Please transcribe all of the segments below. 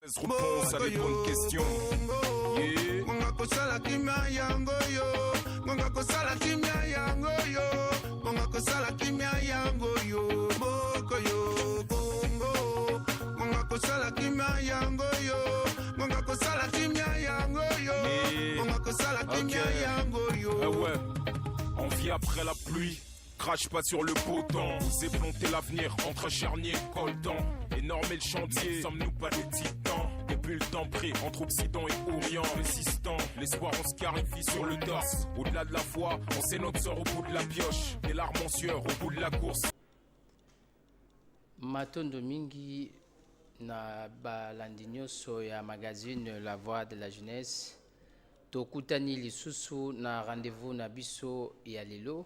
Réponse à des bonnes questions. Ah ouais, on vit après la pluie. Crache pas sur le potent. Vous planté l'avenir entre charnier et coltan. Énorme le chantier, sommes-nous pas des titans? Depuis le temps pris entre Occident et Orient. Résistant, l'espoir on se clarifie sur le torse. Au-delà de la foi, on sait notre sort au bout de la pioche. Des larmes en sueur au bout de la course. Matondo mingi na balandi nyonso ya magazine La Voix de la Jeunesse. Tokutani lisusu na rendez-vous na biso ya lelo.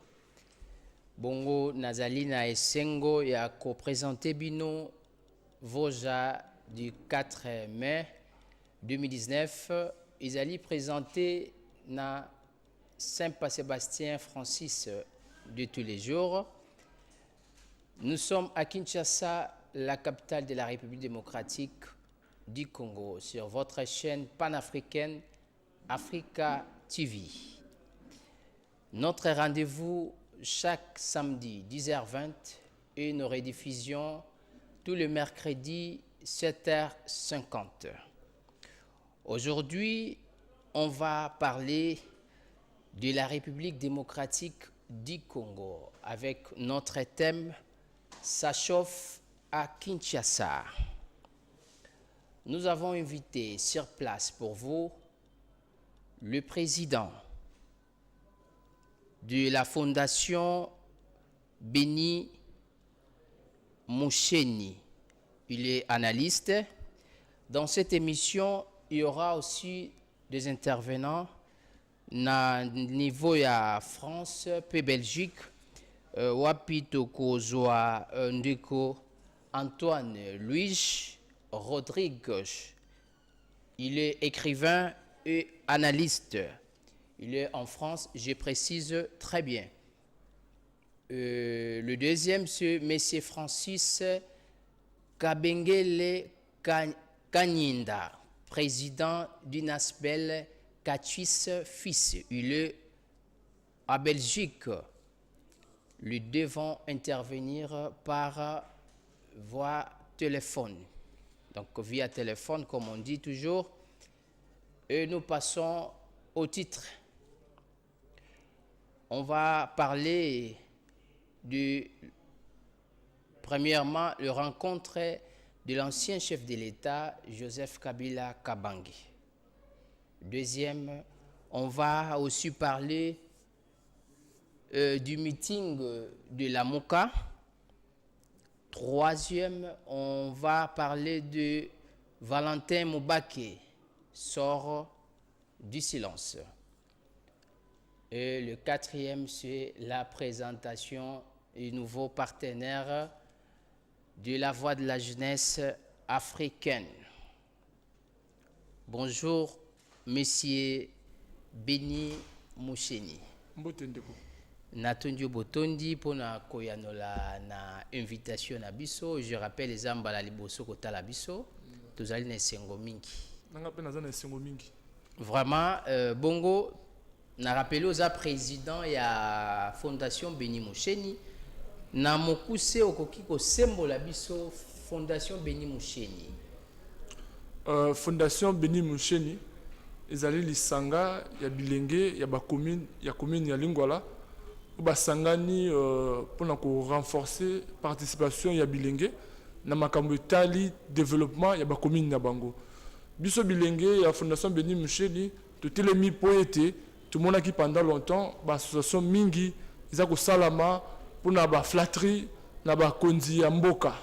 Bongo nazali na esengo ya ko-présenter bino Voja du 4 mai 2019. Izali présenté na Saint-Sébastien Francis de tous les jours. Nous sommes à Kinshasa, la capitale de la République démocratique du Congo, sur votre chaîne panafricaine Africa TV. Notre rendez-vous chaque samedi 10h20 et nos rediffusions tous les mercredis 7h50. Aujourd'hui, on va parler de la République démocratique du Congo avec notre thème « Ça chauffe à Kinshasa ». Nous avons invité sur place pour vous le président de la Fondation Béni Moucheni. Il est analyste. Dans cette émission, il y aura aussi des intervenants na niveau ya France et Belgique. Wapito Kozwa Ndeko Antoine Louis Rodrigue. Il est écrivain et analyste. Il est en France, je précise très bien. Le deuxième, c'est M. Francis Kabengele Kanyinda, président d'Unaspel Katuis Fils. Il est à Belgique. Nous devons intervenir par voie téléphone. Donc via téléphone, comme on dit toujours. Et nous passons au titre. On va parler premièrement, la rencontre de l'ancien chef de l'État, Joseph Kabila Kabange. Deuxième, on va aussi parler du meeting de la MOCA. Troisième, on va parler de Valentin Moubake, sort du silence. Et le quatrième, c'est la présentation du nouveau partenaire de la Voix de la Jeunesse africaine. Bonjour, Monsieur Béni Moucheni. Natondio Botondi pour na koyanola na invitation na biso. Je rappelle les amba la liboso kota la biso. Tozali na sengo mingi. Nanga pe na sengo mingi. Vraiment, bongo, na rappelé aux président et à Fondation Béni Moucheni, na mokuse okokiko sembo la biso Fondation Béni Moucheni. Fondation Béni Moucheni, ezali lisanga ya bilenge ya ba commune ya Lingwala, ba sangani pour renforcer participation ya bilenge na makambo etali développement ya ba commune na bango. Biso bilenge ya Fondation Béni Moucheni totelemi poete tout le monde qui pendant longtemps ba association mingi ils ko salama pour na ba flatterie na ba konzi ya mboka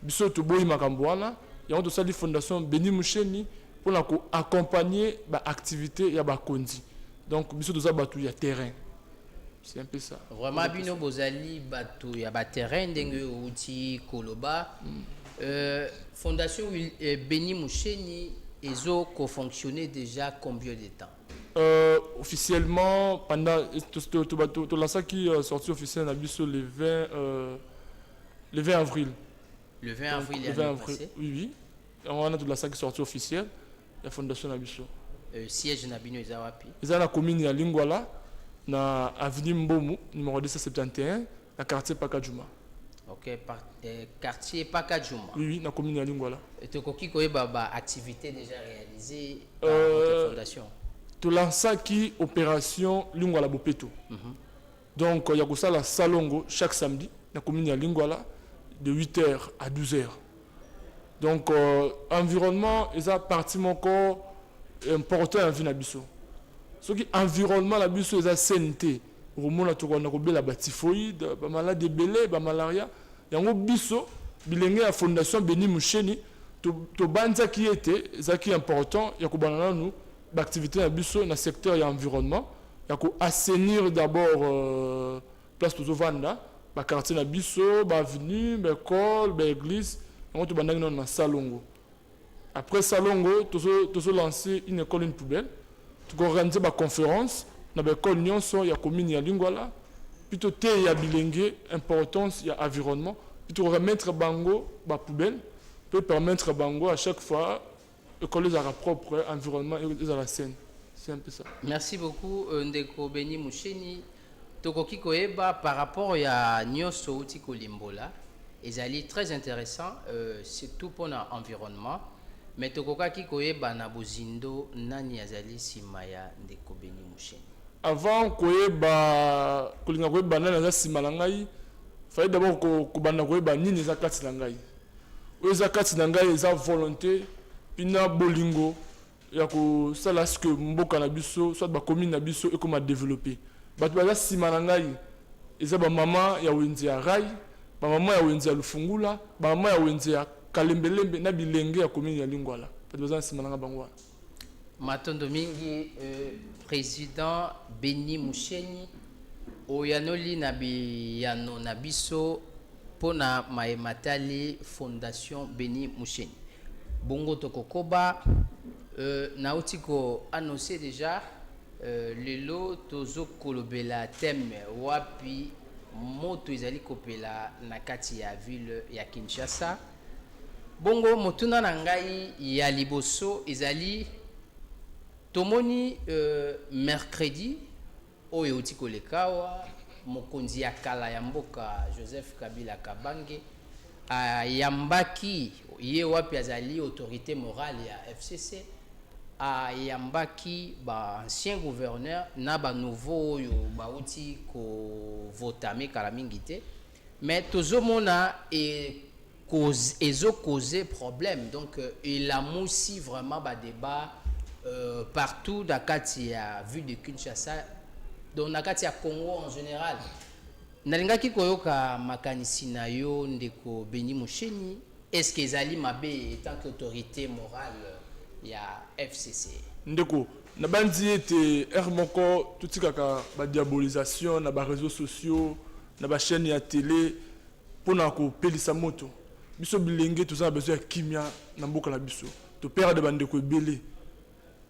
biso to boyi makambo wana ya on sali Fondation Béni Moucheni pour na ko accompagner ba activité ya ba konzi donc biso to za batu ya terrain. C'est un peu ça. Vraiment bino bozali batu ya ba terrain ndenge outi koloba. Fondation Béni Moucheni Ezo co-fonctionné déjà combien de temps? Officiellement, pendant tout ça qui est sorti officiellement le 20 avril. Le 20 avril, oui, oui. on a toute la salle qui sortie officielle la fondation Nabiso. Siège na bino eza wapi? Eza la commune ya Lingwala na avenue Mbomu numéro 271 na quartier Pakajuma. OK, quartier Pakajuma. Oui, na commune ya Lingwala. Et tokoki koyeba ba activité déjà réalisée par votre fondation. To lança qui opération Lingwala Bopeto. Donc il y a la salongo chaque samedi na commune ya Lingwala de 8h à 12h. Donc environnement eza partie moko important en vie na biso. Ce qui environnement la biso eza santé. Romona to kona ko bela ba typhoïde, ba maladie belé, ba malaria. Yango biso bilenge ya fondation Beni Moucheni to banza qui était ça qui est important ya ko banana nous d'activité na biso na secteur ya environnement ya ko assainir d'abord place to vanda ba quartier na biso ba avenue ba école ba église yango to bandangi na salongo. Après salongo to lancer une école une poubelle to organiser ba conférence na ba école nyonso ya commune ya Lingwala plutôt te ya bilenge importance ya environnement plutôt remettre bango ba poubelle peut permettre bango à chaque fois école à propre environnement et à la scène. C'est un peu ça. Merci beaucoup Ndeko Beni Moucheni. Tokoki koyeba par rapport ya nyonso uti kolimbola ezali très intéressant surtout pour l'environnement. Mais tokokaki koyeba na bozindo nani azali sima ya Ndeko Beni Moucheni. Avant koyeba kolinga koyeba nani azali sima na ngai, fallait d'abord kobanda koyeba nini eza kati na ngai. Oyo eza kati na ngai eza volonté pina bolingo ya ko sala ce que mboka na biso soit ba commune na biso et comment développer. Bato baza sima na ngai eza ba mama ya wenze ya rai, ba mama ya wenze ya Lufungula, ba mama ya wenze ya Kalembelembe na bilenge ya commune ya Lingwala. Bato baza sima na bangwa. Matondo mingi président Beni Moucheni oyanoli na biyano na biso pona maematali fondation Beni Moucheni. Bongo tokokoba nauti ko annoncé déjà lelo tozo kolobela thème wapi moto ezali kopela na kati ya ville ya Kinshasa. Bongo motuna na ngai ya liboso ezali tomoni mercredi oyo uti kolekawa mokonzi ya kala ya mboka Joseph Kabila Kabange ayambaki ye wapi azali autorité morale ya FCC ayambaki ba ancien gouverneur na ba nouveau oyo bauti ko votame kala mingi te mais tozomona ezo causer problème donc il a moussi vraiment ba débat partout dans kati ya ville de Kinshasa dans la kati ya Congo en général. Nalingaki koyoka makanisi na yo Ndeko Beni Moucheni, est-ce que ezali mabe étant qu'autorité morale ya FCC? Ndeko na bandi ete moko tutikaka ba diabolisation na ba réseaux sociaux na ba chaîne ya télé pona ko pelisa moto biso bilenge toza besoin ya kimia na mboka na biso to perdre bandeko ebele.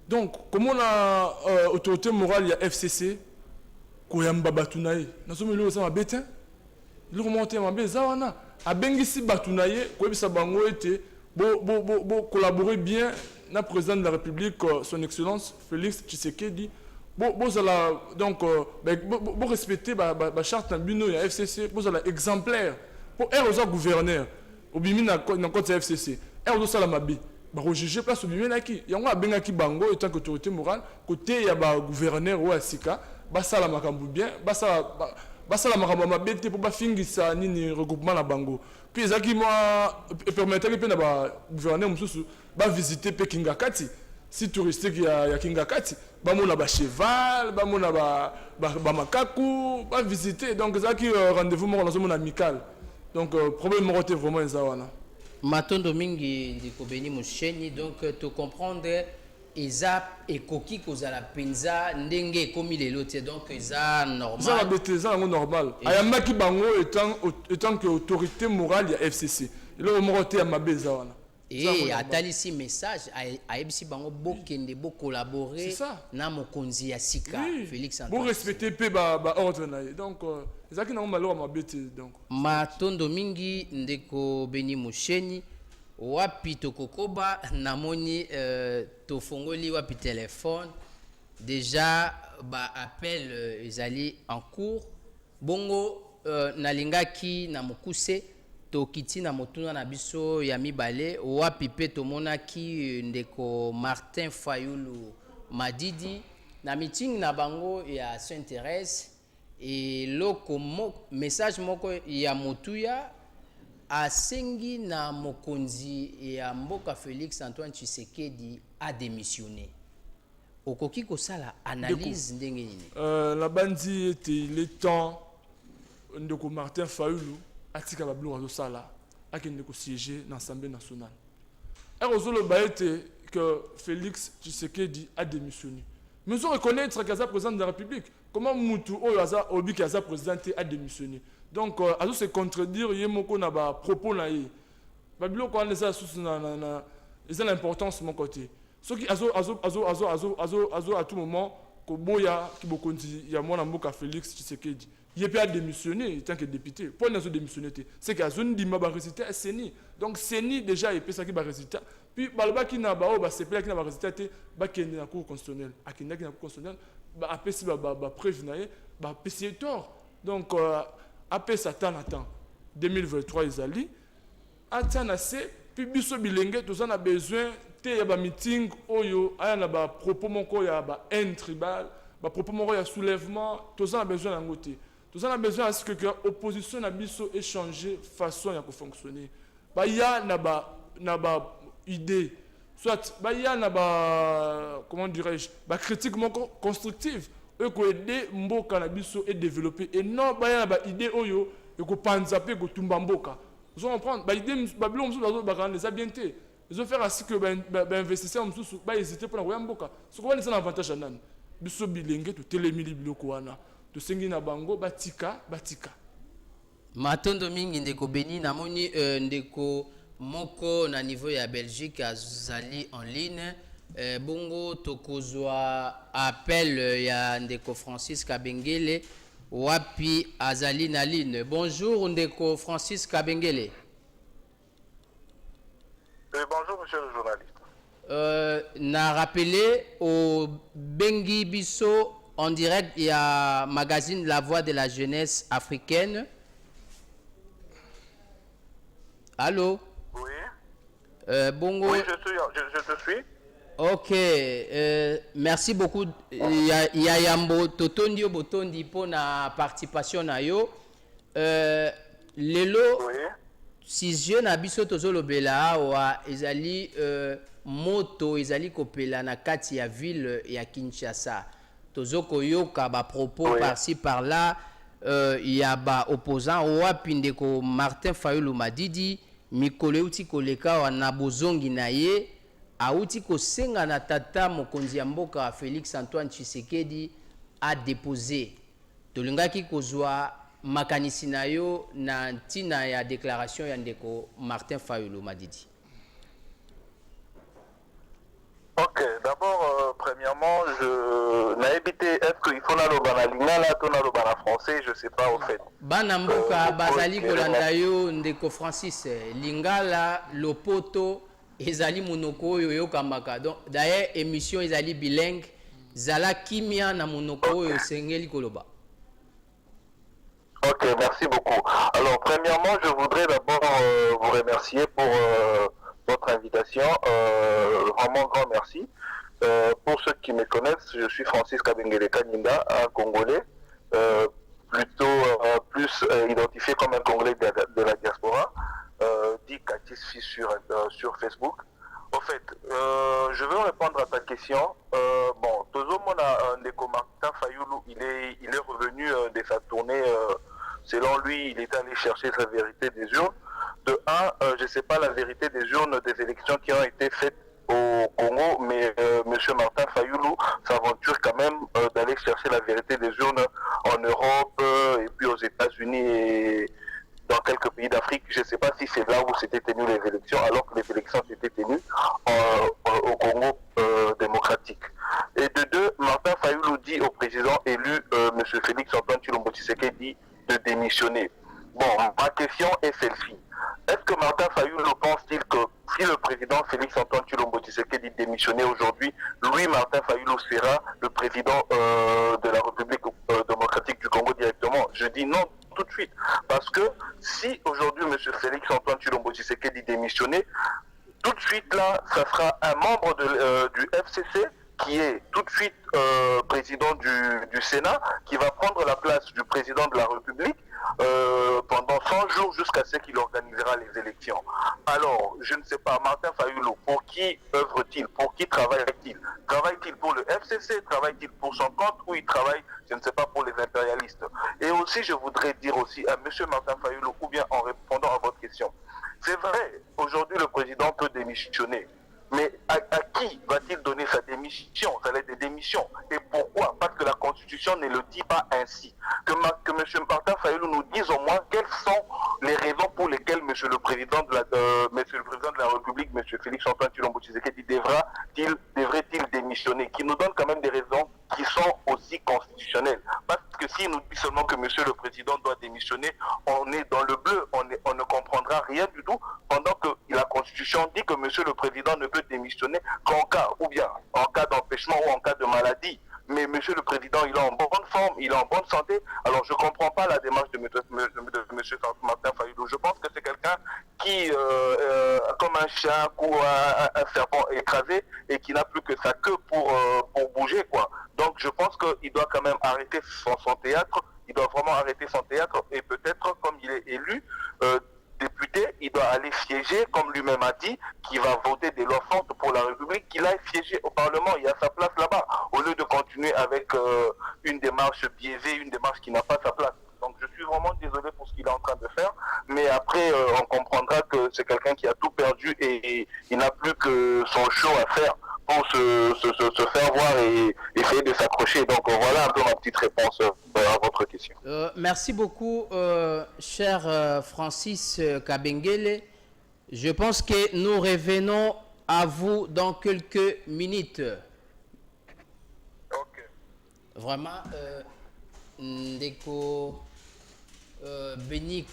Donc comment la autorité morale ya FCC koyamba batunaye nasomelo ça mabete le remonter mabeza wana abengisi batunaye koyebisa bango ete bo collaborer bien na président de la République son excellence Félix Tshisekedi bo zala donc bo respecter ba charte na bino ya FCC bo zala exemplaire pour aux gouverneur obimi na côté FCC aux sala mabe ba rejuger place obimi na ki yango abengaki bango étant qu'autorité morale côté ya ba gouverneur ou asika basala makambu bien basala makambu mabete pour bafingisa nini regroupement na bango puis ezaki moi permettre que na ba gouverneur mususu ba visiter pe Kingakati si touristique ya Kingakati ba mona ba cheval ba mona ba makaku ba visiter donc ezaki rendez-vous mo na amical donc problème mo était vraiment ezawana Matondo mingi Ndeko Beni Moucheni donc te comprendre eza ekoki kozala penza ndenge komi lelo te donc eza normal ça bete ça normal ayambaki bango étant que autorité morale ya FCC le morote ya mabeza wana et atalisi message ayebisi bango bokende bo collaborer na mokonzi ya sika Félix Antoine bon respecter pe ba ordre na donc ezaki na malo mabete donc Matondo mingi Ndeko Beni Moucheni wapi tokokoba namoni tofongoli wapi téléphone déjà ba appel ezali en cours bongo nalingaki na mokuse tokiti na motuna na biso ya mibale wapi pe tomonaki ndeko Martin Fayulu Madidi na meeting na bango ya Saint-Thérèse et loko message moko ya motuya asengi na mokonzi ya mboka Félix Antoine Tshisekedi a démissionné. Okoki kosala analyse ndenge nini? La bandi était il est temps ndeko Martin Fayulu atika bablo azo sala akende ko siéger dans l'Assemblée nationale. Et ozolo baete que Félix Tshisekedi a démissionné. Mais on reconnaît que Kaza président de la République. Comment Moutou Oyaza Obi Kaza président a démissionné. Donc azo se contredire yemoko na ba propos na ye. Babilo ko anesa sous na ils ont l'importance de mon côté. Ce qui à tout moment que boya qui bokonzi ya mwana mboka Félix Tshisekedi il peut démissionner tant que député pour ne démissionner c'est que zone di ma résultat seni donc seni déjà il peut ça qui ba résultat puis balba qui na ba ba sepela qui na ba résultat ba kende na cour constitutionnelle akenda qui na cour constitutionnelle ba apesi ba preuve na ye ba pesi tort donc après Satan attend 2023 ezali atana c'est puis biso bilenge tous on a besoin te ya ba meeting oyo aya na ba propos moko ya ba haine tribal ba propos moko ya soulèvement tous on a besoin na ngote tous on a besoin à ce que opposition na biso échanger façon ya ko fonctionner ba ya na ba idée soit ba ya na ba comment dirais-je ba critique moko constructive eux ko aider mboka na biso et développer et non ba ya na ba idée oyo e ko panza pe ko tumba mboka vous comprendre ba idée ba bilo mso ba ba les habienté ils ont fait ainsi que investisseurs msusu ba hésiter pour na mboka ce qu'on est un avantage à nan biso bilenge to telemili biloko wana to sengi na bango batika matondo mingi ndeko Beni namoni ndeko moko na niveau ya Belgique azali en ligne bongo tokozwa appel ya ndeko Francis Kabengele wapi azali na ligne. Bonjour ndeko Francis Kabengele. Bonjour monsieur le journaliste. Na rappelé au Bengi Bisso en direct, il y a magazine La Voix de la Jeunesse Africaine. Allô? Oui. Bongo. Oui, je te suis. Ok. Merci beaucoup. Il y a Yambo Totondio Botondi pour la participation na yo. Lelo. Oui. Si je n'abiso tozolo bela wa ezali moto ezali kopela na kati ya ville ya Kinshasa. Tozoko yoka ba propos oui. Par-ci par-là y a ba opposant wapi ndeko Martin Fayulu Madidi mikolo uti koleka wa na bozongi na ye auti kosenga na tata mokonzi ya mboka Félix Antoine Tshisekedi a déposé tolingaki kozwa makanisi na yo na ntina ya déclaration ya ndeko Martin Fayulu Madidi. Ok, d'abord, premièrement, je n'ai évité, est-ce qu'il faut na lobana lingala, to na lobana français, je sais pas au fait. Bana mboka bazali kolanda yo ndeko Francis lingala lopoto ezali monoko oyo yokambaka. Donc d'ailleurs émission ezali bilingue zala kimia na monoko oyo sengeli koloba. Ok, merci beaucoup. Alors, premièrement, je voudrais d'abord vous remercier pour votre invitation. Vraiment grand merci. Pour ceux qui me connaissent, je suis Francis Kabengele Kanyinda, un Congolais, plus identifié comme un Congolais de la diaspora, dit Katis sur Facebook. Au fait, je veux répondre à ta question. Bon, Tozo Mona Ndeko Martin Fayulu, il est revenu de sa tournée. Selon lui, il est allé chercher la vérité des urnes. De un, je ne sais pas la vérité des urnes des élections qui ont été faites au Congo, mais M. Martin Fayulu s'aventure quand même d'aller chercher la vérité des urnes en Europe et puis aux États-Unis et dans quelques pays d'Afrique. Je ne sais pas si c'est là où s'étaient tenues les élections, alors que les élections s'étaient tenues au Congo démocratique. Et de deux, Martin Fayulu dit au président élu, M. Félix Antoine Tshilombo Tshisekedi, de démissionner. Bon, ma question est celle-ci. Est-ce que Martin Fayulu pense-t-il que président Félix-Antoine Tshilombo Tshisekedi démissionner aujourd'hui, Louis Martin Fayulu sera le président de la République démocratique du Congo directement? Je dis non tout de suite. Parce que si aujourd'hui M. Félix-Antoine Tshilombo Tshisekedi démissionner, tout de suite là, ça sera un membre du FCC qui est tout de suite président du Sénat, qui va prendre la place du président de la République pendant 100 jours jusqu'à ce qu'il organisera les élections. Alors, je ne sais pas, Martin Fayulu, pour qui œuvre-t-il? Pour qui travaille-t-il? Travaille-t-il pour le FCC? Travaille-t-il pour son compte? Ou il travaille, je ne sais pas, pour les impérialistes? Et aussi, je voudrais dire aussi à M. Martin Fayulu, ou bien en répondant à votre question, c'est vrai, aujourd'hui le président peut démissionner. Mais à qui va-t-il donner sa démission, sa lettre de démission? Et pourquoi? Parce que la Constitution ne le dit pas ainsi. Que M. Martin Fayulu nous dise au moins quelles sont les raisons pour lesquelles M. le Président de la République, M. Félix-Antoine Tshilombo Tshisekedi, devrait-il démissionner? Qui nous donne quand même des raisons qui sont aussi constitutionnelles. Parce que s'il nous dit seulement que M. le Président doit démissionner, on est dans le bleu, on ne comprendra rien du tout, pendant que la Constitution dit que M. le Président ne peut démissionner qu'en cas, ou bien en cas d'empêchement ou en cas de maladie. Mais M. le Président, il est en bonne forme, il est en bonne santé. Alors je ne comprends pas la démarche de M. Martin Fayulu. Je pense que c'est quelqu'un qui, comme un chien ou un serpent écrasé, et qui n'a plus que sa queue pour bouger, quoi. Donc je pense qu'il doit quand même arrêter son théâtre. Il doit vraiment arrêter son théâtre, et peut-être, comme il est élu député, il doit aller siéger, comme lui-même a dit, qu'il va voter des lois fortes pour la République, qu'il aille siéger au Parlement, il a sa place là-bas, au lieu de continuer avec une démarche biaisée, une démarche qui n'a pas sa place. Donc je suis vraiment désolé pour ce qu'il est en train de faire, mais après on comprendra que c'est quelqu'un qui a tout perdu et il n'a plus que son show à faire pour se faire voir et essayer de s'accrocher. Donc voilà un peu ma petite réponse à votre question. Merci beaucoup, cher Francis Kabengele. Je pense que nous revenons à vous dans quelques minutes. Ok. Vraiment, ndeko Béni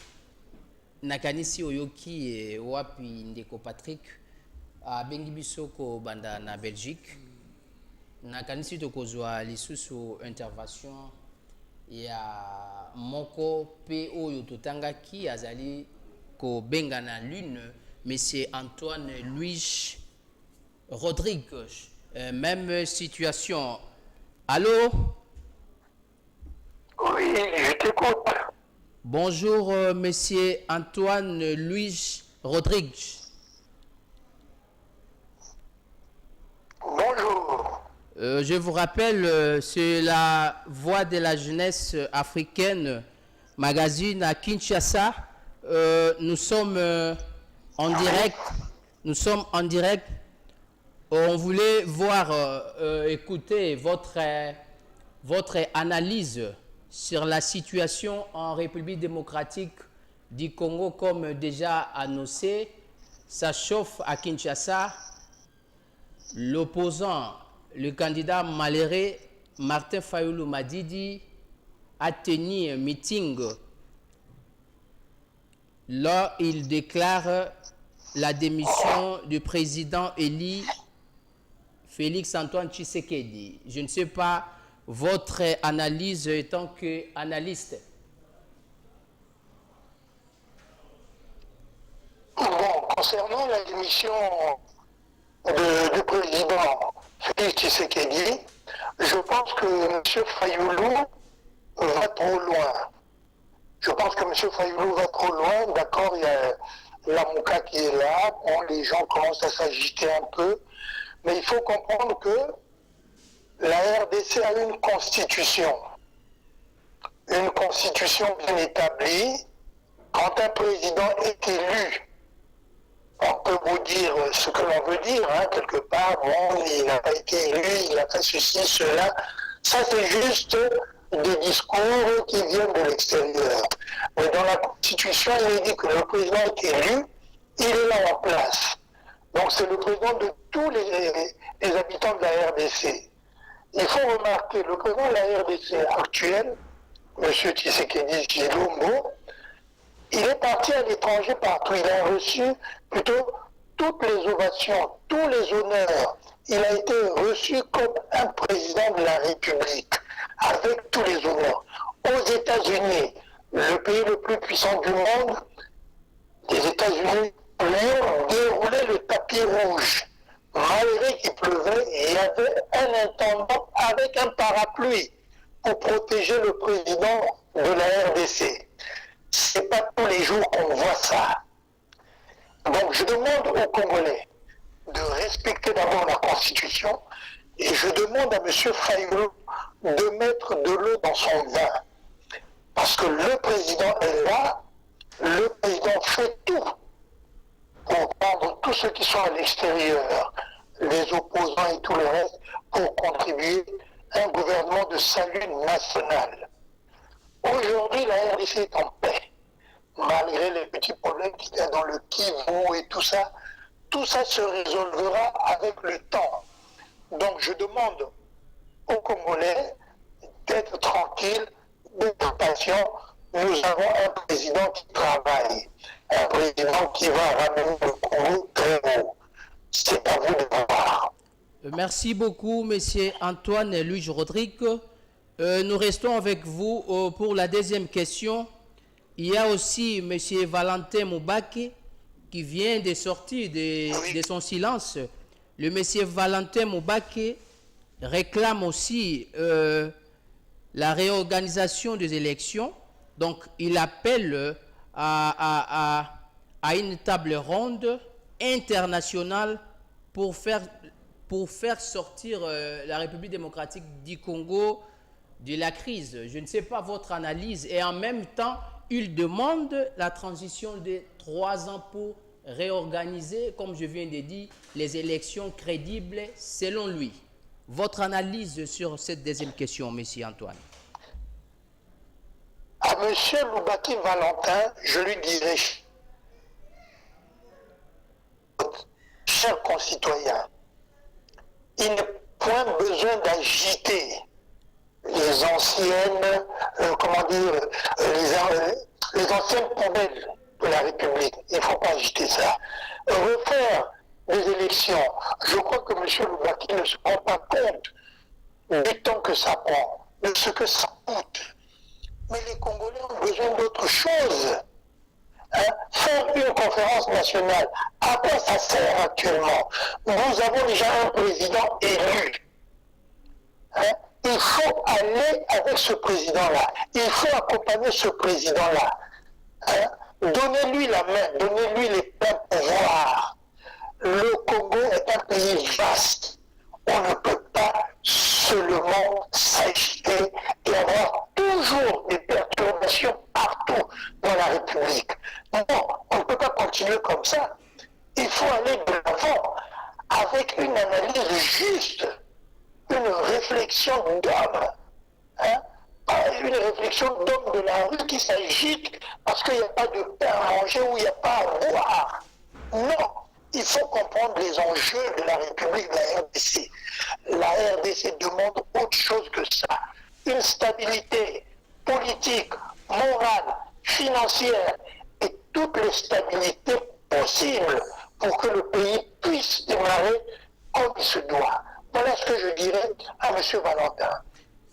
nakanisi oyoki wapi ndeko Patrick abengi biso ko banda na Belgique. Nakanisi tokozwa lisusu intervention ya moko pe oyo totangaki azali ko benga na lune monsieur Antoine Louis Rodrigue. Même situation. Allô? Oui, je t'écoute. Bonjour, monsieur Antoine Louis Rodrigue. Bonjour. Je vous rappelle, c'est la Voix de la jeunesse africaine, magazine à Kinshasa. Nous sommes en direct. Nous sommes en direct. On voulait voir, écouter votre analyse sur la situation en République démocratique du Congo, comme déjà annoncé. Ça chauffe à Kinshasa. L'opposant, le candidat malheureux Martin Fayulu Madidi a tenu un meeting. Là, il déclare la démission du président élu Félix-Antoine Tshisekedi. Je ne sais pas votre analyse en tant qu'analyste. Bon, concernant la démission du président Félix Tshisekedi, je pense que M. Fayulu va trop loin. Je pense que M. Fayulu va trop loin. D'accord, il y a la Mouka qui est là. Bon, les gens commencent à s'agiter un peu. Mais il faut comprendre que la RDC a une constitution bien établie. Quand un président est élu, on peut vous dire ce que l'on veut dire, hein, quelque part, bon, il n'a pas été élu, il a fait ceci, cela. Ça, c'est juste des discours qui viennent de l'extérieur. Mais dans la Constitution, il est dit que le président est élu, il est là en place. Donc c'est le président de tous les habitants de la RDC. Il faut remarquer, le président de la RDC actuel, M. Tshisekedi Tshilombo, il est parti à l'étranger partout. Il a reçu plutôt toutes les ovations, tous les honneurs. Il a été reçu comme un président de la République, avec tous les honneurs. Aux États-Unis, le pays le plus puissant du monde, les États-Unis lui ont déroulé le tapis rouge. Malgré qu'il pleuvait, il y avait un intendant avec un parapluie pour protéger le président de la RDC. Ce n'est pas tous les jours qu'on voit ça. Donc je demande aux Congolais de respecter d'abord la Constitution et je demande à M. Fayulu de mettre de l'eau dans son vin. Parce que le président est là, le président fait tout pour prendre tous ceux qui sont à l'extérieur, les opposants et tout le reste, pour contribuer à un gouvernement de salut national. Aujourd'hui, la RDC est en paix, malgré les petits problèmes qu'il y a dans le Kivu et tout ça se résolvera avec le temps. Donc je demande aux Congolais d'être tranquilles, d'être patients. Nous avons un président qui travaille, un président qui va ramener le Congo très haut. C'est à vous de voir. Merci beaucoup, Monsieur Antoine Louis Rodrigue. Nous restons avec vous pour la deuxième question. Il y a aussi Monsieur Valentin Moubake qui vient de sortir de son silence. Le Monsieur Valentin Moubake réclame aussi la réorganisation des élections. Donc, il appelle à une table ronde internationale pour faire sortir la République démocratique du Congo de la crise. Je ne sais pas votre analyse. Et en même temps, il demande la transition de 3 ans pour réorganiser, comme je viens de dire, les élections crédibles selon lui. Votre analyse sur cette deuxième question, Monsieur Antoine. À M. Loubaki Valentin, je lui dirais, chers concitoyens, il n'est point besoin d'agiter les anciennes, les anciennes poubelles de la République. Il ne faut pas agiter ça. Refaire des élections, je crois que M. Loubaki ne se rend pas compte du temps que ça prend, de ce que ça coûte. Mais les Congolais ont besoin d'autre chose. Faire une conférence nationale, à quoi ça sert actuellement? Nous avons déjà un président élu. Il faut aller avec ce président-là. Il faut accompagner ce président-là. Donnez-lui la main, donnez-lui les pleins pouvoirs. Le Congo est un pays vaste. On ne peut pas seulement s'agiter et avoir toujours des perturbations partout dans la République. Non, on ne peut pas continuer comme ça. Il faut aller de l'avant avec une analyse juste, une réflexion d'homme. Pas une réflexion d'homme de la rue qui s'agite parce qu'il n'y a pas de pain à manger ou il n'y a pas à boire. Non, il faut comprendre les enjeux de la République de la RDC. La RDC demande autre chose que ça. Une stabilité politique, morale, financière et toutes les stabilités possibles pour que le pays puisse démarrer comme il se doit. Voilà ce que je dirais à M. Valentin.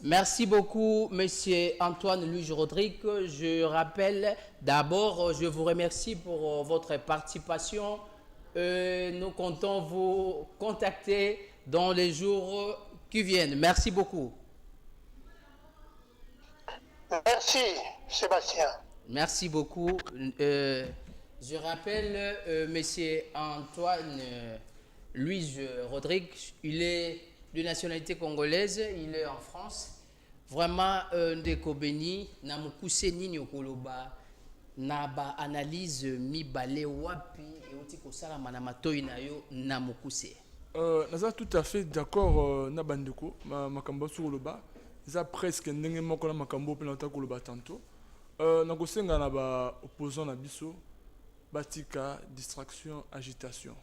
Merci beaucoup, Monsieur Antoine Louis Rodrigue. Je rappelle d'abord, je vous remercie pour votre participation. Nous comptons vous contacter dans les jours qui viennent. Merci beaucoup. Merci, Sébastien. Merci beaucoup. Je rappelle, Monsieur Antoine Louis Rodrigue, il est de nationalité congolaise, il est en France. Vraiment, ndeko beni na mukuse nini okoloba na ba analyse mibale wapi euti kosalama na matoi na yo na mukuse. Naza tout à fait d'accord na bandeko makambo sur le bas. Ça presque ndenge moko na makambo pe na ta koloba tantôt. Na kosenga na ba opposant na biso batika distraction agitation.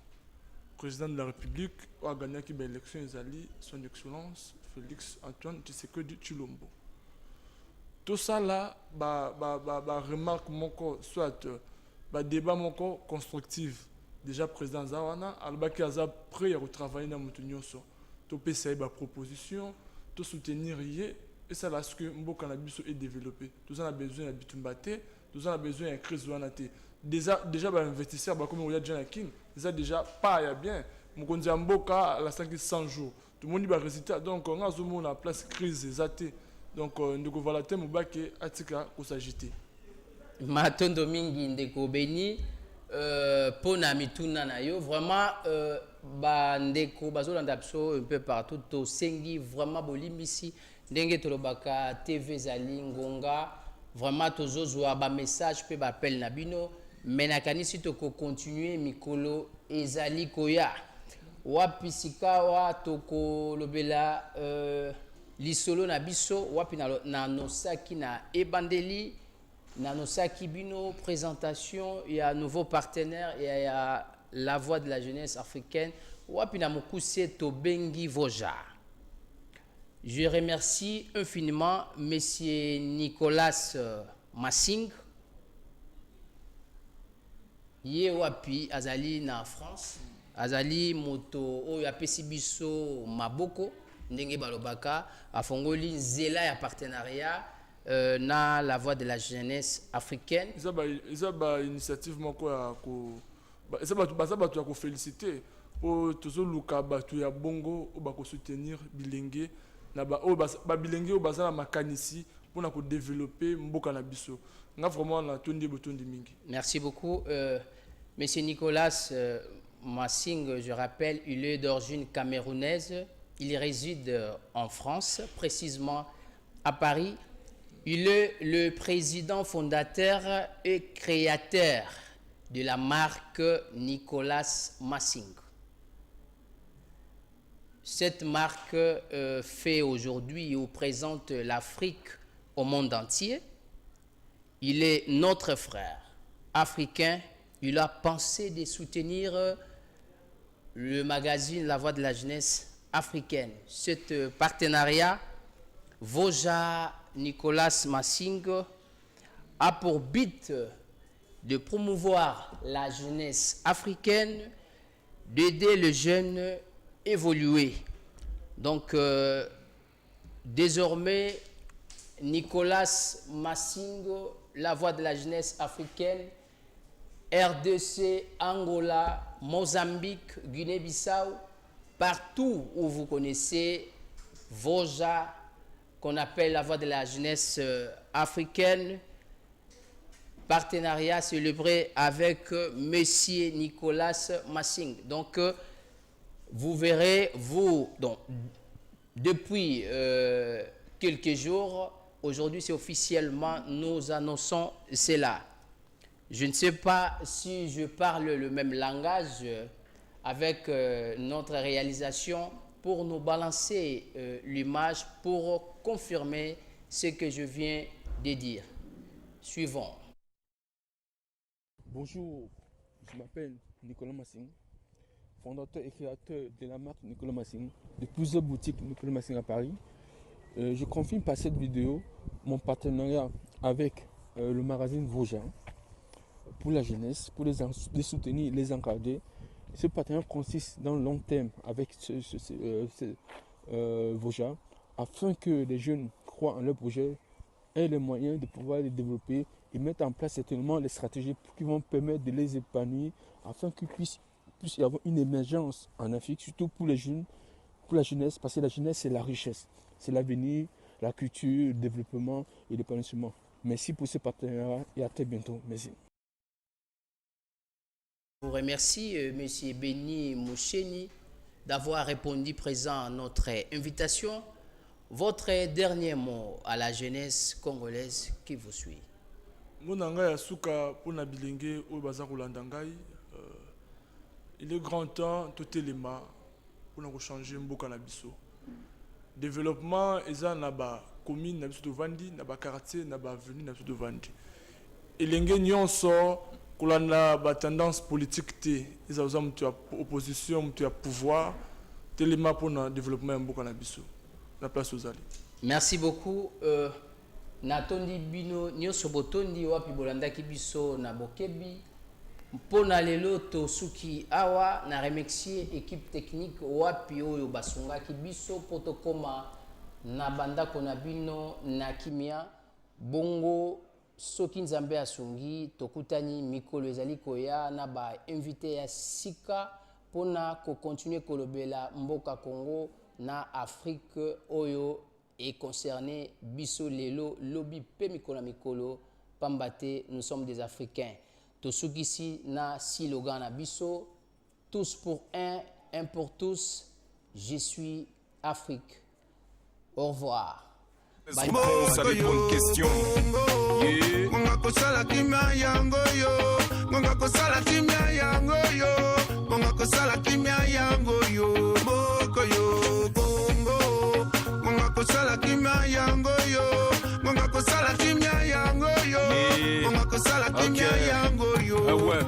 Président de la République a gagné l'élection Ezali, son excellence Félix Antoine Tshisekedi Tshilombo. Tout ça là, remarque moko, soit débat moko constructif déjà président Zawana, albaki aza prêt à travailler dans Moutounyoso. To pesa ba proposition, to soutenir yé, et ça là ce que Mboka na biso est développé. Tout ça a besoin de bitumbate, tout ça a besoin de crise wanate. Déjà ba investisseur ba comme Oya Janakin, déjà pas ya bien. Mukonzi Mboka la 100 jours. Tout le monde va résultat. Donc on a zoomé la place crise zate. Donc ndeko voilà thème Mbake atika ko s'agiter. Matondo mingi ndeko beni pona mituna na yo vraiment ba ndeko bazolanda biso un peu partout to sengi vraiment bolimbisi ndenge tolobaka TV zali ngonga vraiment tozozwa ba message pe ba appel na bino mais nakanisi toko continuer mikolo ezali koya wapi sikawa toko lobela lisolo na biso wapi na nosaki na ebandeli na nosaki bino présentation, il y a un nouveau partenaire, il y a la voix de la jeunesse africaine. Wapina Mokuse Tobengi Voja. Je remercie infiniment Monsieur Nicolas Massing. Ye wapi azali na France. Azali moto o ya pesibiso maboko ndenge balobaka afongoli nzela ya partenariat. Na la voix de la jeunesse africaine. Ils ont une initiative ils ont félicité pour tous luka batu ya bongo ou soutenir bilenge na ba bilenge ou bazala makanisi pour na ko développer mboka na biso. Nga vraiment na tondi botondi mingi. Merci beaucoup monsieur Nicolas Massing, je rappelle, il est d'origine camerounaise, il réside en France, précisément à Paris. Il est le président fondateur et créateur de la marque Nicolas Massing. Cette marque fait aujourd'hui ou présente l'Afrique au monde entier. Il est notre frère africain. Il a pensé de soutenir le magazine La Voix de la jeunesse africaine. Ce partenariat Voja Nicolas Massing a pour but de promouvoir la jeunesse africaine, d'aider les jeunes à évoluer. Donc, désormais, Nicolas Massing, la voix de la jeunesse africaine, RDC, Angola, Mozambique, Guinée-Bissau, partout où vous connaissez Voja, qu'on appelle la voix de la jeunesse africaine, partenariat célébré avec Monsieur Nicolas Massing. Donc, vous verrez, donc, depuis quelques jours, aujourd'hui c'est officiellement, nous annonçons cela. Je ne sais pas si je parle le même langage avec notre réalisation pour nous balancer l'image, pour confirmer ce que je viens de dire. Suivons. Bonjour, je m'appelle Nicolas Massing, fondateur et créateur de la marque Nicolas Massing, de plusieurs boutiques Nicolas Massing à Paris. Je confirme par cette vidéo mon partenariat avec le magazine Voja pour la jeunesse, pour les soutenir, les encadrer. Ce partenariat consiste dans le long terme avec Voja afin que les jeunes croient en leur projet, aient les moyens de pouvoir les développer et mettre en place certainement les stratégies qui vont permettre de les épanouir afin qu'il puisse y avoir une émergence en Afrique, surtout pour les jeunes, pour la jeunesse, parce que la jeunesse c'est la richesse, c'est l'avenir, la culture, le développement et l'épanouissement. Merci pour ce partenariat et à très bientôt. Merci. Je vous remercie, M. Beni Moucheni, d'avoir répondu présent à notre invitation. Votre dernier mot à la jeunesse congolaise qui vous suit. Il est grand temps tout élément pour changer mboka na biso. Développement eza na ba commune na biso de Vandi, na ba quartier, na ba avenue na biso de Vandi. Elenge nyonso kolanda ba tendance politique te, eza oza mutu ya opposition, mutu ya pouvoir, téléma pour na développement ya mboka na biso. La place aux alliés. Merci beaucoup. Natondi bino nyonso botondi wapi bolandaki biso na bokebi Mpona lelo tosuki awa na remercier équipe technique wapi oyo basungaki biso po tokoma na bandako na bino na kimia bongo soki nzambe asungi tokutani mikolo ezali koya na ba invité ya sika pona ko continuer kolobela mboka Congo na Afrique oyo est concerné biso lelo lobi pe mikolo mikolo pambate nous sommes des Africains. Tosukisi na slogan na biso tous pour un pour tous, je suis Afrique. Au revoir. Bye bye. Réponse à des bonnes questions. Yeah. Monga kosala kimia yango yo. Monga kosala kimia yango yo. Monga kosala kimia yango yo. Boko yo bongo. Monga kosala kimia yango yo. Monga kosala kimia yango yo. Monga kosala kimia yango yo. Ah ouais,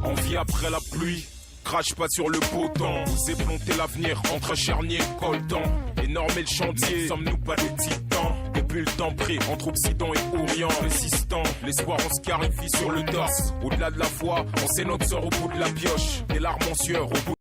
on vit après la pluie. Crache pas sur le beau temps. Vous planté l'avenir entre charnier et coltan. Énorme est le chantier, sommes-nous pas des titans? Depuis le temps pris entre Occident et Orient. Résistant, l'espoir on se clarifie sur le torse. Au-delà de la foi, on sait notre sort au bout de la pioche. Des larmes en sueur au bout